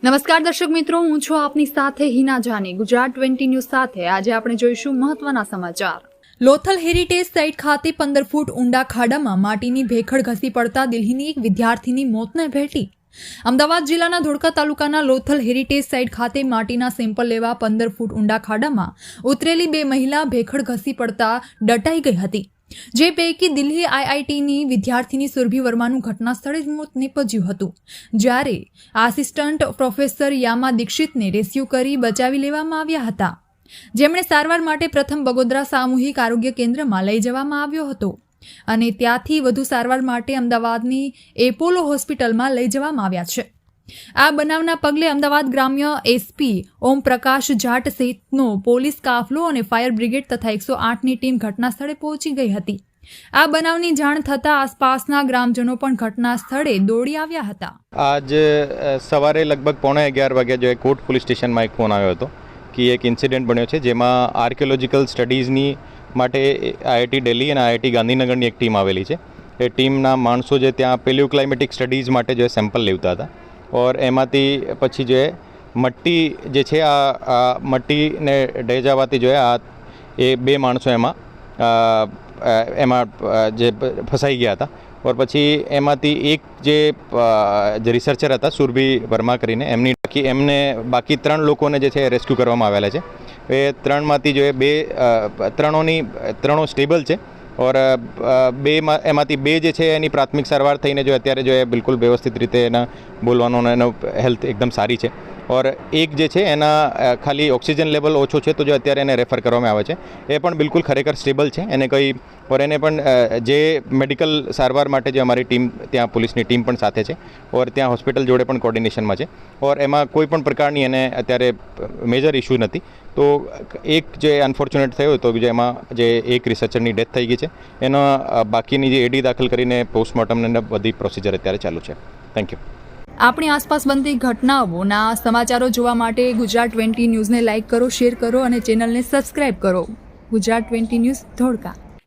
નમસ્કાર દર્શક મિત્રો, હું છું આપની સાથે હિના જાની. ગુજરાત 20 ન્યૂઝ સાથે આજે આપણે જોઈશું મહત્વના સમાચાર. લોથલ હેરિટેજ સાઇટ ખાતે 15 ફૂટ ઊંડા ખાડામાં માટીની ભેખડ ઘસી પડતા દિલ્હીની એક વિદ્યાર્થીની મોતને ભેટી. અમદાવાદ જિલ્લાના ધોળકા તાલુકાના લોથલ હેરિટેજ સાઇટ ખાતે માટીના સેમ્પલ લેવા 15 ફૂટ ઊંડા ખાડામાં ઉતરેલી બે મહિલા ભેખડ ઘસી પડતા દટાઈ ગઈ હતી, જે પૈકી દિલ્હી આઈઆઈટીની વિદ્યાર્થીની સુરભી વર્માનું ઘટના સ્થળે જ મોત નીપજ્યું હતું, જ્યારે આસિસ્ટન્ટ પ્રોફેસર યામા દીક્ષિતને રેસ્ક્યુ કરી બચાવી લેવામાં આવ્યા હતા, જેમણે સારવાર માટે પ્રથમ બગોદરા સામૂહિક આરોગ્ય કેન્દ્રમાં લઈ જવામાં આવ્યો હતો અને ત્યાંથી વધુ સારવાર માટે અમદાવાદની એપોલો હોસ્પિટલમાં લઈ જવામાં આવ્યા છે. આ બનાવના પગલે અમદાવાદ ગ્રામ્ય એસપી ઓમ પ્રકાશ જાટ સહિતનો પોલીસ કાફલો અને ફાયર બ્રિગેડ તથા 108ની ટીમ ઘટના સ્થળે પહોંચી ગઈ હતી. આ બનાવની જાણ થતાં આસપાસના ગ્રામજનો પણ ઘટના સ્થળે દોડી આવ્યા હતા. આજ સવારે લગભગ 11:15 વાગ્યા જો કોટ પોલીસ સ્ટેશનમાં એક ફોન આવ્યો હતો કે એક ઇન્સિડન્ટ બન્યો છે, જેમાં આર્કિયોલોજીકલ સ્ટડીઝની માટે આઈઆઈટી દિલ્હી અને આઈઆઈટી ગાંધીનગરની એક ટીમ આવેલી છે. એ ટીમના માણસો જે ત્યાં પેલિયોક્લાઇમેટિક સ્ટડીઝ માટે જો સેમ્પલ લેતા હતા, और એમાંથી પછી जो है મટ્ટી જે છે આ મટ્ટીને ઢહી જવાથી जो है આ એ બે માણસો એમાં જે ફસાઈ ગયા હતા. और પછી એમાંથી એક જે રિસર્ચર હતા સુરભી વર્મા કરીને એમને બાકી 3 લોકોને જે છે રેસ્ક્યુ કરવામાં આવેલા છે. એ 3માંથી जो है ત્રણો સ્ટેબલ છે. और એમાંથી બે જે છે એની પ્રાથમિક સારવાર થઈને જો અત્યારે જો એ બિલકુલ વ્યવસ્થિત રીતે એના બોલવાનો એનો હેલ્થ એકદમ સારી છે. और એક જે છે એના ખાલી ઓક્સિજન લેવલ ઓછો છે, તો જો અત્યારે એને રેફર કરવામાં આવે છે. એ પણ બિલકુલ ખરેખર સ્ટેબલ છે. એને કંઈ और એને પણ જે મેડિકલ સારવાર માટે જે અમારી ટીમ ત્યાં પોલીસની ટીમ પણ સાથે છે, और ત્યાં હોસ્પિટલ જોડે પણ કોર્ડિનેશનમાં છે. और એમાં કોઈ પણ પ્રકારની એને અત્યારે મેજર ઇસ્યુ નથી. તો એક જે અનફોર્ચ્યુનેટ થયો તો એમાં જે એક રિસર્ચરની ડેથ થઈ ગઈ છે, એનો બાકીની જે એડી દાખલ કરીને પોસ્ટમોર્ટમને બધી પ્રોસિજર અત્યારે ચાલુ છે. Thank you. આપણી આસપાસ બનતી ઘટનાઓના સમાચારો જોવા માટે ગુજરાત 20 ન્યૂઝને લાઇક કરો, શેર કરો અને ચેનલને સબસ્ક્રાઇબ કરો. ગુજરાત 20 ન્યૂઝ ધોળકા.